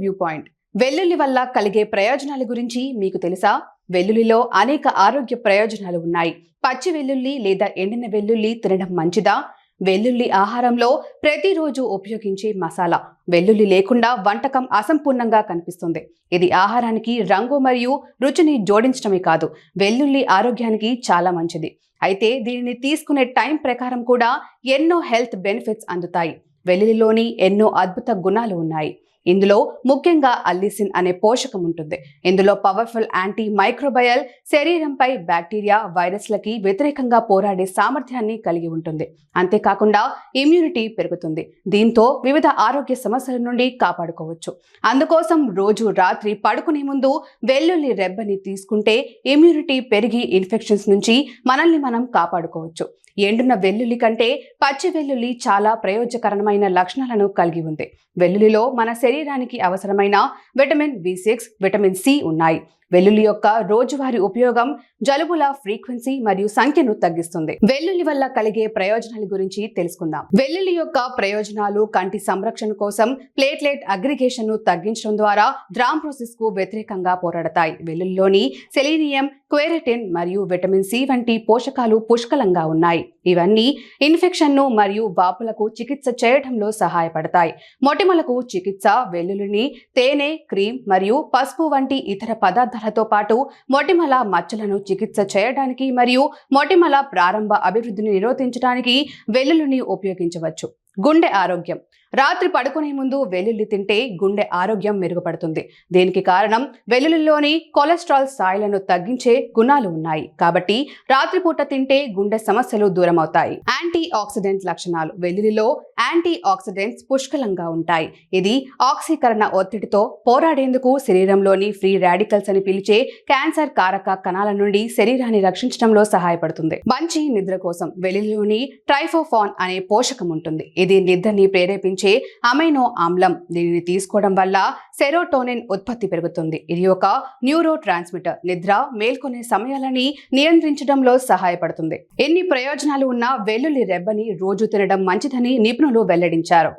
View point. వెల్లుల్లి వల్ల కలిగే ప్రయోజనాల గురించి మీకు తెలుసా? వెల్లుల్లిలో అనేక ఆరోగ్య ప్రయోజనాలు ఉన్నాయి. పచ్చి వెల్లుల్లి లేదా ఎండిన వెల్లుల్లి తినడం మంచిదా? వెల్లుల్లి ఆహారంలో ప్రతిరోజు ఉపయోగించే మసాలా. వెల్లుల్లి లేకుండా వంటకం అసంపూర్ణంగా కనిపిస్తుంది. ఇది ఆహారానికి రంగు మరియు రుచిని జోడించడమే కాదు, వెల్లుల్లి ఆరోగ్యానికి చాలా మంచిది. అయితే దీనిని తీసుకునే టైం ప్రకారం కూడా ఎన్నో హెల్త్ బెనిఫిట్స్ అందుతాయి. వెల్లుల్లిలోని ఎన్నో అద్భుత గుణాలు ఉన్నాయి. ఇందులో ముఖ్యంగా అల్లిసిన్ అనే పోషకం ఉంటుంది. ఇందులో పవర్ఫుల్ యాంటీ మైక్రోబయల్, శరీరంపై బ్యాక్టీరియా, వైరస్లకి వ్యతిరేకంగా పోరాడే సామర్థ్యాన్ని కలిగి ఉంటుంది. అంతేకాకుండా ఇమ్యూనిటీ పెరుగుతుంది. దీంతో వివిధ ఆరోగ్య సమస్యల నుండి కాపాడుకోవచ్చు. అందుకోసం రోజు రాత్రి పడుకునే ముందు వెల్లుల్లి రెబ్బని తీసుకుంటే ఇమ్యూనిటీ పెరిగి ఇన్ఫెక్షన్స్ నుంచి మనల్ని మనం కాపాడుకోవచ్చు. ఎండున వెల్లుల్లి కంటే పచ్చి వెల్లుల్లి చాలా ప్రయోజనకరమైన లక్షణాలను కలిగి ఉంది. వెల్లుల్లిలో మన శరీరానికి అవసరమైన విటమిన్ B6, విటమిన్ C ఉన్నాయి. వెల్లుల్లి యొక్క రోజువారీ ఉపయోగం జలుబుల ఫ్రీక్వెన్సీ మరియు సంఖ్యను తగ్గిస్తుంది. వెల్లుల్లి వల్ల కలిగే ప్రయోజనాల గురించి తెలుసుకుందాం. వెల్లుల్లి యొక్క ప్రయోజనాలు: కంటి సంరక్షణ కోసం ప్లేట్లెట్ అగ్రిగేషన్ ను తగ్గించడం ద్వారా థ్రాంబోసిస్ కు వ్యతిరేకంగా పోరాడతాయి. వెల్లుల్లిలోని సెలీనియం, క్వెరటిన్ మరియు విటమిన్ C వంటి పోషకాలు పుష్కలంగా ఉన్నాయి. ఇవన్నీ ఇన్ఫెక్షన్ ను మరియు వాపులకు చికిత్స చేయడంలో సహాయపడతాయి. మొటిమలకు చికిత్స: వెల్లుల్లిని తేనె, క్రీమ్ మరియు పసుపు వంటి ఇతర పదార్థాలతో పాటు మొటిమల మచ్చలను చికిత్స చేయడానికి మరియు మొటిమల ప్రారంభ అభివృద్ధిని నిరోధించడానికి వెల్లుల్లిని ఉపయోగించవచ్చు. గుండె ఆరోగ్యం: రాత్రి పడుకునే ముందు వెల్లుల్లి తింటే గుండె ఆరోగ్యం మెరుగుపడుతుంది. దీనికి కారణం వెల్లుల్లిలోని కొలెస్ట్రాల్ స్థాయిలను తగ్గించే గుణాలు ఉన్నాయి. కాబట్టి రాత్రిపూట తింటే గుండె సమస్యలు దూరం అవుతాయి. యాంటీ ఆక్సిడెంట్ లక్షణాలు: వెల్లుల్లిలో యాంటీ ఆక్సిడెంట్స్ పుష్కలంగా ఉంటాయి. ఇది ఆక్సీకరణ ఒత్తిడితో పోరాడేందుకు శరీరంలోని ఫ్రీ రాడికల్స్ అని పిలిచే క్యాన్సర్ కారక కణాల నుండి శరీరాన్ని రక్షించడంలో సహాయపడుతుంది. మంచి నిద్ర కోసం వెల్లుల్లిలోని ట్రైఫోఫాన్ అనే పోషకం ఉంటుంది. ఇది నిద్రని ప్రేరేపించే అమైనో ఆమ్లం. దీనిని తీసుకోవడం వల్ల సెరోటోనిన్ ఉత్పత్తి పెరుగుతుంది. ఇది ఒక న్యూరో ట్రాన్స్మిటర్. నిద్ర, మేల్కొనే సమయాలని నియంత్రించడంలో సహాయపడుతుంది. ఎన్ని ప్రయోజనాలు ఉన్నా వెల్లుల్లి రెబ్బని రోజు తినడం మంచిదని నిపుణులు వెల్లడించారు.